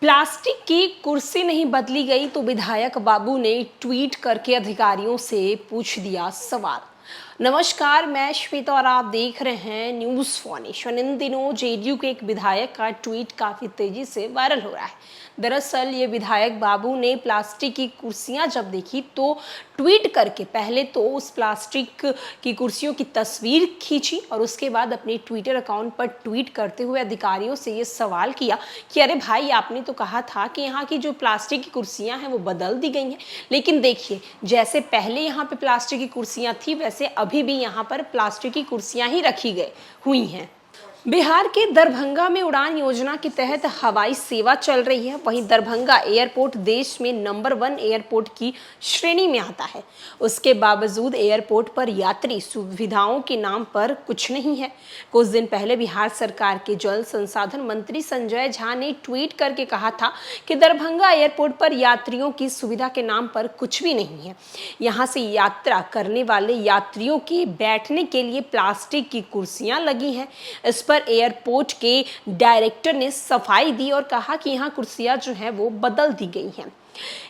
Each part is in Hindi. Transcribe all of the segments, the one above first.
प्लास्टिक की कुर्सी नहीं बदली गई तो विधायक बाबू ने ट्वीट करके अधिकारियों से पूछ दिया सवाल। नमस्कार, मैं श्वेता और आप देख रहे हैं न्यूज़ फॉनेशन। इन दिनों जेडीयू के एक विधायक का ट्वीट काफी तेजी से वायरल हो रहा है। दरअसल ये विधायक बाबू ने प्लास्टिक की कुर्सियां जब देखी तो ट्वीट करके पहले तो उस प्लास्टिक की कुर्सियों की तस्वीर खींची और उसके बाद अपने ट्विटर अकाउंट पर ट्वीट करते हुए अधिकारियों से ये सवाल किया कि अरे भाई, आपने तो कहा था कि यहाँ की जो प्लास्टिक की कुर्सियां हैं वो बदल दी गई हैं, लेकिन देखिए जैसे पहले यहाँ पे प्लास्टिक की कुर्सियां थी वैसे अभी भी यहाँ पर प्लास्टिक की कुर्सियां ही रखी गई हुई हैं। बिहार के दरभंगा में उड़ान योजना के तहत हवाई सेवा चल रही है। वहीं दरभंगा एयरपोर्ट देश में नंबर 1 एयरपोर्ट की श्रेणी में आता है। उसके बावजूद एयरपोर्ट पर यात्री सुविधाओं के नाम पर कुछ नहीं है। कुछ दिन पहले बिहार सरकार के जल संसाधन मंत्री संजय झा ने ट्वीट करके कहा था कि दरभंगा एयरपोर्ट पर यात्रियों की सुविधा के नाम पर कुछ भी नहीं है। यहाँ से यात्रा करने वाले यात्रियों के बैठने के लिए प्लास्टिक की कुर्सियां लगी हैं। इस पर एयरपोर्ट के डायरेक्टर ने सफाई दी और कहा कि यहाँ कुर्सियां जो है वो बदल दी गई हैं।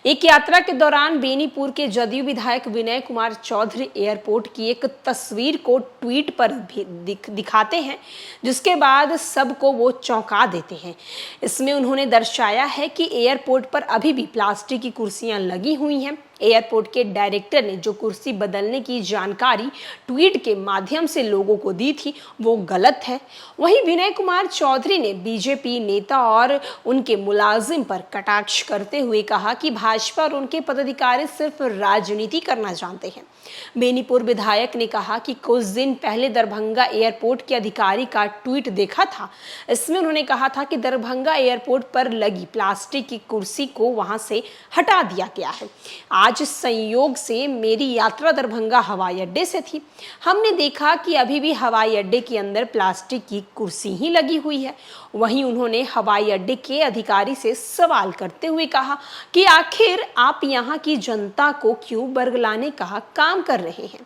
एक यात्रा के दौरान बेनीपुर के जदयू विधायक विनय कुमार चौधरी एयरपोर्ट की एक तस्वीर को ट्वीट पर दिखाते हैं, जिसके बाद सबको वो चौंका देते हैं। इसमें उन्होंने दर्शाया है कि एयरपोर्ट पर अभी भी प्लास्टिक की कुर्सियां लगी हुई हैं। एयरपोर्ट के डायरेक्टर ने जो कुर्सी बदलने की जानकारी ट्वीट के माध्यम से लोगों को दी थी वो गलत है। वहीं विनय कुमार चौधरी ने बीजेपी नेता और उनके मुलाजिम पर कटाक्ष करते हुए कहा कि भाजपा और उनके पदाधिकारी सिर्फ राजनीति करना जानते हैं। बेनीपुर विधायक ने कहा कि कुछ दिन पहले दरभंगा एयरपोर्ट के अधिकारी का ट्वीट देखा था। इसमें उन्होंने कहा था कि दरभंगा एयरपोर्ट पर लगी प्लास्टिक की कुर्सी को वहां से हटा दिया गया है। आज संयोग से मेरी यात्रा दरभंगा हवाई अड्डे से थी। हमने देखा कि अभी भी हवाई अड्डे के अंदर प्लास्टिक की कुर्सी ही लगी हुई है। वहीं उन्होंने हवाई अड्डे के अधिकारी से सवाल करते हुए कहा कि आखिर आप यहाँ की जनता को क्यों बरगलाने का काम कर रहे हैं।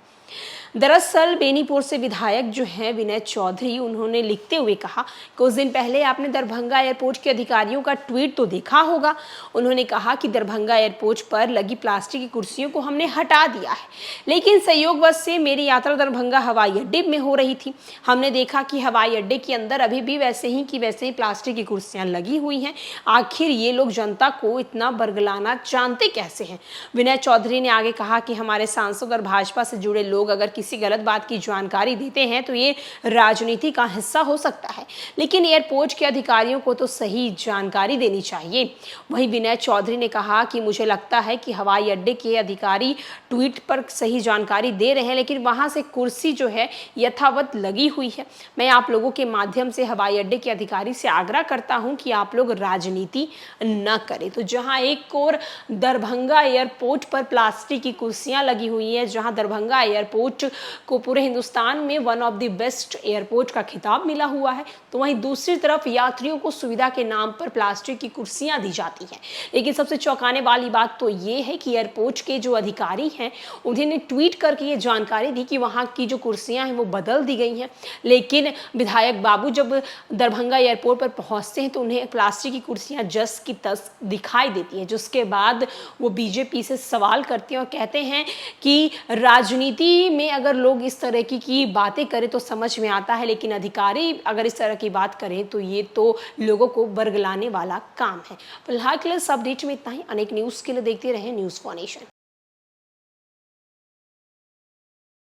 दरअसल बेनीपुर से विधायक जो हैं विनय चौधरी, उन्होंने लिखते हुए कहा, कुछ दिन पहले आपने दरभंगा एयरपोर्ट के अधिकारियों का ट्वीट तो देखा होगा। उन्होंने कहा कि दरभंगा एयरपोर्ट पर लगी प्लास्टिक की कुर्सियों को हमने हटा दिया है, लेकिन संयोगवश से मेरी यात्रा दरभंगा हवाई अड्डे में हो रही थी। हमने देखा कि हवाई अड्डे के अंदर अभी भी वैसे ही प्लास्टिक की कुर्सियां लगी हुई हैं। आखिर ये लोग जनता को इतना बरगलाना जानते कैसे हैं। विनय चौधरी ने आगे कहा कि हमारे सांसद और भाजपा से जुड़े लोग अगर किसी गलत बात की जानकारी देते हैं तो ये राजनीति का हिस्सा हो सकता है, लेकिन एयरपोर्ट के अधिकारियों को तो सही जानकारी देनी चाहिए। वहीं विनय चौधरी ने कहा कि मुझे लगता है कि हवाई अड्डे के अधिकारी ट्वीट पर सही जानकारी दे रहे हैं, लेकिन वहां से कुर्सी जो है यथावत लगी हुई है। मैं आप लोगों के माध्यम से हवाई अड्डे के अधिकारी से आग्रह करता हूं कि आप लोग राजनीति न करें। तो जहां एक और दरभंगा एयरपोर्ट पर प्लास्टिक की कुर्सियां लगी हुई है, जहां दरभंगा एयरपोर्ट को पूरे हिंदुस्तान में one of the best airport का खिताब मिला हुआ है, तो वहीं दूसरी तरफ यात्रियों को सुविधा के नाम पर प्लास्टिक की कुर्सियां दी जाती हैं। लेकिन सबसे चौंकाने वाली बात तो ये है कि एयरपोर्ट के जो अधिकारी हैं उन्होंने ट्वीट करके ये जानकारी दी कि वहां की जो कुर्सियां हैं वो बदल दी गई हैं, लेकिन विधायक बाबू जब दरभंगा एयरपोर्ट पर पहुंचते हैं तो उन्हें प्लास्टिक की कुर्सियां जस की तस दिखाई देती हैं, जिसके बाद वो बीजेपी से सवाल करते हैं और कहते हैं कि राजनीति में अगर लोग इस तरह की बातें करें तो समझ में आता है, लेकिन अधिकारी अगर इस तरह की बात करें तो ये तो लोगों को बरगलाने वाला काम है। फिलहाल के लिए इस अपडेट में इतना ही। अनेक न्यूज़ के लिए देखते रहें न्यूज़ फॉनेशन।